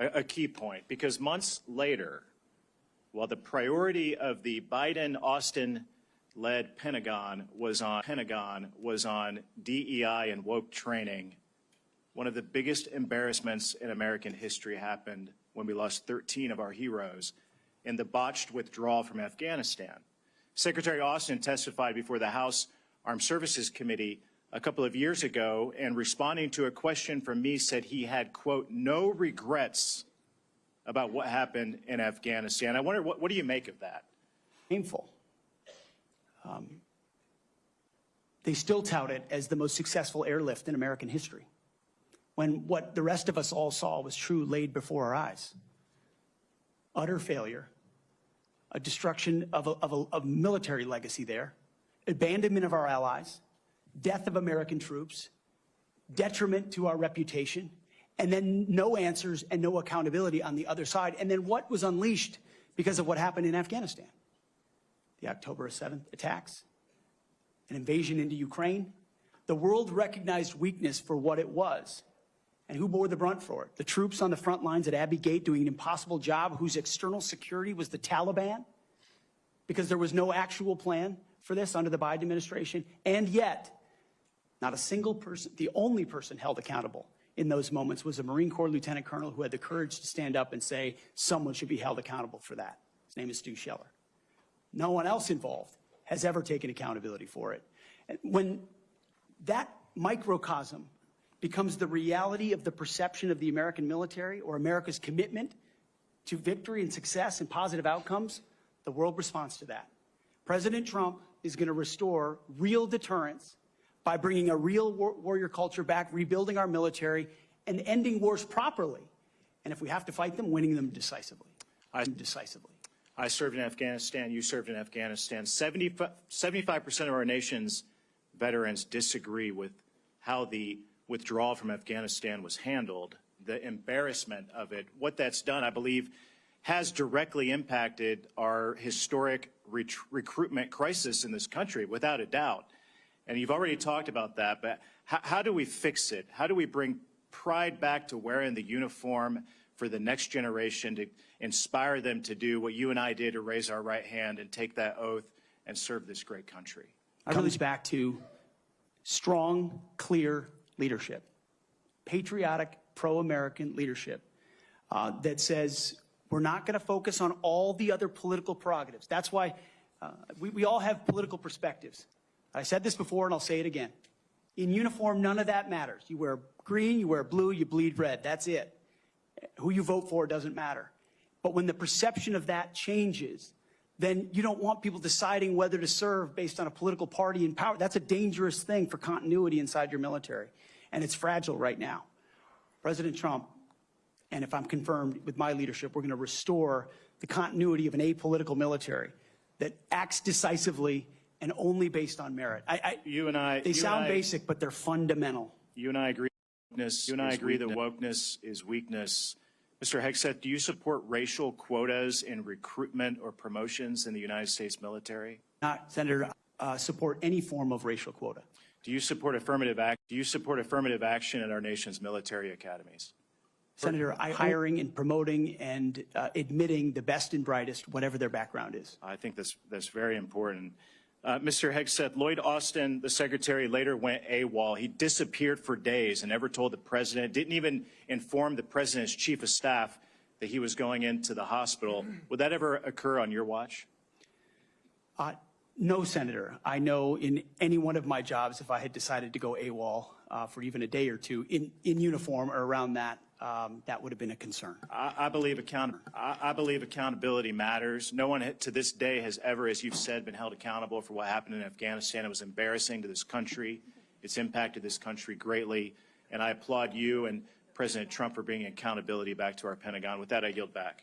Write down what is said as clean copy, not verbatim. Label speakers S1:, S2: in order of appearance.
S1: a key point, because months later, while the priority of the Biden-Austin-led Pentagon was on DEI and woke training, one of the biggest embarrassments in American history happened when we lost 13 of our heroes in the botched withdrawal from Afghanistan. Secretary Austin testified before the House Armed Services Committee a couple of years ago, and responding to a question from me said he had, quote, no regrets about what happened in Afghanistan. I wonder, what do you make of that?
S2: Painful. They still tout it as the most successful airlift in American history, when what the rest of us all saw was true laid before our eyes. Utter failure, a destruction of a military legacy there, abandonment of our allies, death of American troops, detriment to our reputation, and then no answers and no accountability on the other side. And then what was unleashed because of what happened in Afghanistan? The October 7th attacks, an invasion into Ukraine. The world recognized weakness for what it was. And who bore the brunt for it? The troops on the front lines at Abbey Gate doing an impossible job, whose external security was the Taliban, because there was no actual plan for this under the Biden administration. And yet, not a single person, the only person held accountable in those moments was a Marine Corps lieutenant colonel who had the courage to stand up and say someone should be held accountable for that. His name is Stu Scheller. No one else involved has ever taken accountability for it. And when that microcosm becomes the reality of the perception of the American military or America's commitment to victory and success and positive outcomes, the world responds to that. President Trump is going to restore real deterrence by bringing a real warrior culture back, rebuilding our military, and ending wars properly. And if we have to fight them, winning them decisively.
S1: I served in Afghanistan. You served in Afghanistan. 75% of our nation's veterans disagree with how the withdrawal from Afghanistan was handled, the embarrassment of it. What that's done, I believe, has directly impacted our historic recruitment crisis in this country, without a doubt. And you've already talked about that, but how do we fix it? How do we bring pride back to wearing the uniform for the next generation, to inspire them to do what you and I did, to raise our right hand and take that oath and serve this great country?
S2: It comes back to strong, clear leadership, patriotic, pro-American leadership that says we're not going to focus on all the other political prerogatives. That's why we all have political perspectives. I said this before and I'll say it again. In uniform, none of that matters. You wear green, you wear blue, you bleed red. That's it. Who you vote for doesn't matter. But when the perception of that changes, then you don't want people deciding whether to serve based on a political party in power. That's a dangerous thing for continuity inside your military. And it's fragile right now. President Trump, and if I'm confirmed with my leadership, we're going to restore the continuity of an apolitical military that acts decisively and only based on merit. They sound basic, but they're fundamental.
S1: You and I agree. You and I agree that wokeness is weakness. Mr. Hegseth, do you support racial quotas in recruitment or promotions in the United States military?
S2: Not, Senator, support any form of racial quota.
S1: Do you support affirmative action in our nation's military academies?
S2: Senator, hiring and promoting and admitting the best and brightest, whatever their background is.
S1: I think that's very important. Mr. Hegseth, Lloyd Austin, the secretary, later went AWOL. He disappeared for days and never told the president, didn't even inform the president's chief of staff that he was going into the hospital. Would that ever occur on your watch?
S2: No, Senator. I know in any one of my jobs, if I had decided to go AWOL for even a day or two in uniform or around that, that would have been a concern.
S1: I believe accountability matters. No one to this day has ever, as you've said, been held accountable for what happened in Afghanistan. It was embarrassing to this country. It's impacted this country greatly. And I applaud you and President Trump for bringing accountability back to our Pentagon. With that, I yield back.